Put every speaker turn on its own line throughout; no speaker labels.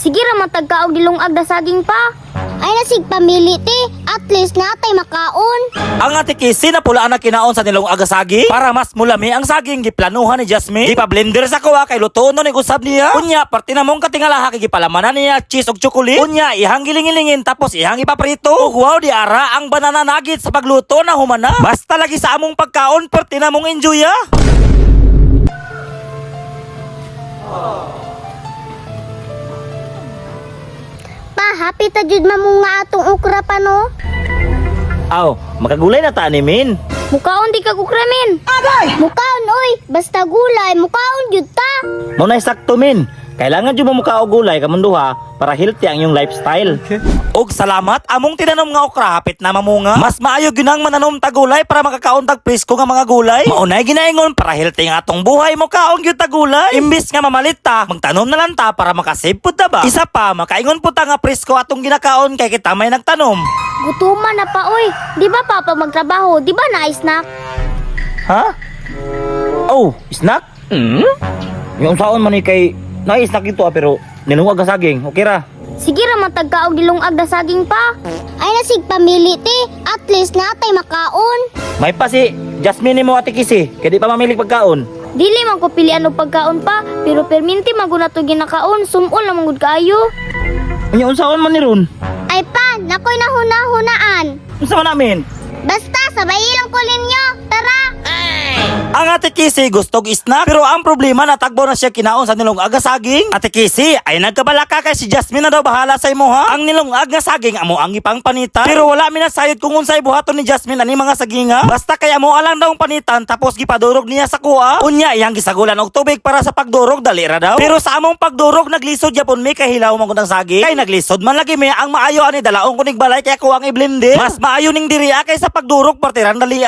Sige ra matagka og gilungag da saging pa. Ay nasig pamili ti, at least natay makaon.
Ang ate Kissy na pula na kinaon sa nilong agasagi para mas mulami ang saging giplanuhan ni Jasmine. Di pa blender sa kuha kay lutoon nun usab niya. Unya parte na mong katingalaha kay gipalamanan niya cheese og chocolate. Unya ihang gilingilingin tapos ihang ipaprito. Ug wow di ara ang banana nugget sa pagluto na humana. Basta lagi sa among pagkaon parte na mong enjoy ah.
Pa, happy ta jud mamunga atong ukra pa no.
Aw, makagulay na ta ni Min.
Mukaon di ka ukra min. Agay! Mukaon oy, basta gulay, mukaon jud ta.
Mo na sakto Min. Kailangan jud mo mukha og gulay kamon duha para healthy ang iyong lifestyle. Og salamat among tinanom nga okra hapit na mamunga. Mas maayo ginang mananom ta gulay para makakaon tag presko nga mga gulay. Maunay ginaingon para healthy nga atong buhay mo kaon gyud ta gulay. Imbis nga mamalit ta, magtanom na lang ta para makasave pud ta ba. Isa pa makaingon pud ta nga presko atong ginakaon kay kita may nagtanom.
Gutuman na pa oy. Di ba papa magtrabaho, di ba na snack?
Ha? Oh, snack? Yung saon man ni kay na-snack ito pero nilungag ka saging. Okay ra?
Sige ra matagka og gilungag da saging pa. Ay nasig pamili ti, at least natay makaon.
May pa si Jasmine mo ate Kissy, kay di pa mamilig pagkaon.
Dili man ko pilian og pagkaon pa, pero perminti maguna to ginakaon, sumol na mangud kaayo.
Anya unsaon man ni ron?
Ay pa, nakoy nahuna-hunaan.
Unsa man namin?
Basta sabayin lang ko ninyo. Tara.
Ang ate Kissy gustog snack pero ang problema natagbo na siya kinaon sa nilungag nga saging. Ate Kissy ay nagkabalaka kay si Jasmine na daw bahala sa imo ha. Ang nilungag nga saging amo ang ipang panitan. Pero wala minasayod kung unsay buhaton ni Jasmine ani mga saginga. Basta kay amo alang daw ang panitan tapos gipadurog niya sa kuha. Unya iyang gisagulan og tubig para sa pagdurog dali ra daw. Pero sa among pagdurog naglisod yapon mi kay hilaw man gud ang saging. Kay naglisod man lagi mi ang maayo ani dalaong kunig balay kay ako ang i-blender. Mas maayo ning diri kay sa pagdurog partiran dali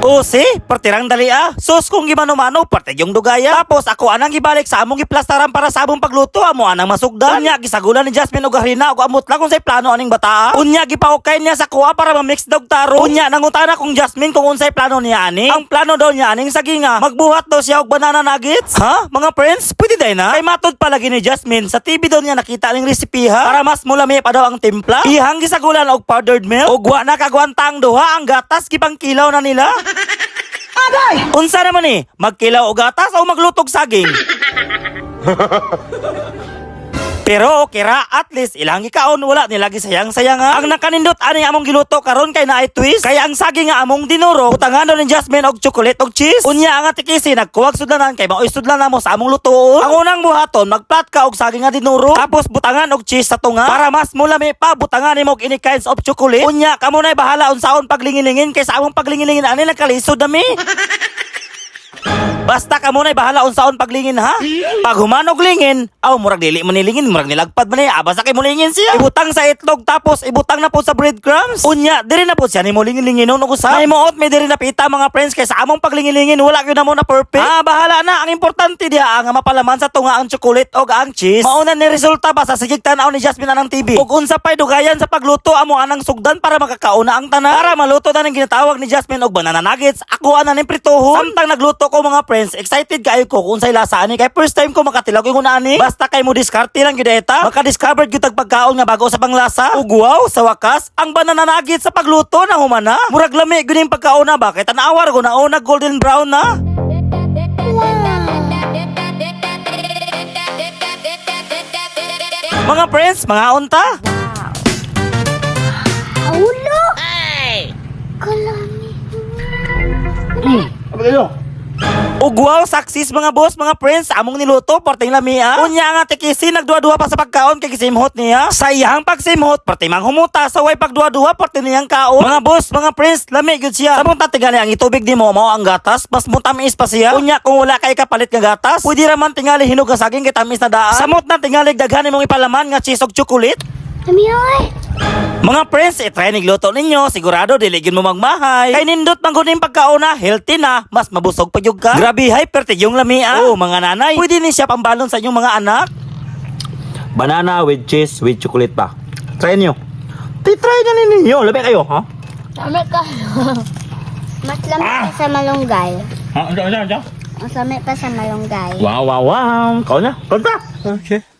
O si, partirang dali Sus kung gimano-mano, parte yung dugaya. Tapos ako anang gibalik sa among giplastaran para sa among pagluto. Amo anang masugdan. Unya, gisagulan ni Jasmine og harina og amot lang kung say plano aning bataa. Unya, gipahukay niya sa kuha para ma-mix dog taro. Unya, nangutana kung Jasmine kung unsay plano niya ani. Ang plano daw niya aning saginga. Magbuhat daw siya og banana nuggets. Ha? Mga friends, pwede day na? Kay matod palagi ni Jasmine. Sa TV daw niya nakita aning recipe ha. Para mas mulami pa daw ang timpla. Ihang gisagulan og powdered milk. Og wa na kagwantang duha ang gatas gipang kilaw na nila. Agay! Unsa naman magkilaw og gatas o maglutog saging? Pero okay ra, at least ilang ikaon wala nilagi sayang-sayang ha. Ang nakanindot ani among giluto karon kay naay twist. Kaya ang saging nga among dinuro, butangan daw ni Jasmine og chocolate og cheese. Unya ang ate Kissy nagkuwag sudlanan kay maoy sudlanan mo sa among lutoon. Ang unang buhaton magplat ka og saging nga dinuro, tapos butangan og cheese sa tunga para mas mulami pa butangan nimo og any kinds of chocolate. Unya kamo nay bahala unsaon paglingilingin kay sa among paglingilingin ani nagkalisod nami. Basta ka muna'y bahala unsaon paglingin ha. Pag humanog lingin, murag dili man nilingin, murag nilagpad man abasa kay mulingin siya. Ibutang sa itlog tapos ibutang na po sa breadcrumbs. Unya, diri na po siya ni mulingin-lingin og usa. May muot may diri na pita mga friends kay sa among paglingin-lingin wala gyud na mo na perfect. Bahala na, ang importante diha nga mapalaman sa tunga ang chocolate og ang cheese. Mauna ni resulta ba sa sigig tan-aw ni Jasmine anang TV. Ug unsa pay dugayan sa pagluto amo anang sugdan para makakauna ang tanan. Para maluto na ning ginatawag ni Jasmine og banana nuggets, ako ana ning pritohon. Samtang nagluto ko mga friends, excited kayo ko kung say lasa ani kay first time ko makatilog yung ani. Basta kay mo diskarte lang gyud eta. Maka-discover gyud tag pagkaon nga bago sa panglasa. Ug wow, sa wakas, ang banana nuggets sa pagluto na humana. Murag lami gyud ning pagkaon na ba kay tan-awar ko na nag golden brown na. Mga friends, mga unta.
Aulo! Ay! Kalami.
Ug wow, saksis mga boss, mga friends, among niluto porting lamia. Unya ang ate Kissy nagduha-duha pa sa pagkaon kay gisimhot niya. Sa iyang pagsimhot, porti mang humuta sa way pagduha-duha porti niyang kaon. Mga boss, mga friends, lami gyud siya. Samong tatingali ang itubig nimo mao ang gatas, mas mutamis pa siya. Unya kung wala kay kapalit nga gatas, pwede ra man tingali hinog nga saging kay tamis na daan. Samot na tingali daghan imong ipalaman nga cheese og chocolate.
Amiyoy!
Mga friends, try nigluto ninyo, sigurado diligin mo magmahay. Kay nindot man gud ning pagkaon na, healthy na, mas mabusog pa jud ka. Grabe hyper yung lamia. Oh, mga nanay, pwede ni siya pambalon sa inyong mga anak. Banana with cheese with chocolate pa. Try niyo. Try na ninyo, labi kayo, ha?
Dami ka. Mas lamig ka sa malunggay.
Ha,
Masami pa sa malunggay.
Wow, wow, wow. Kau na, konta.
Okay.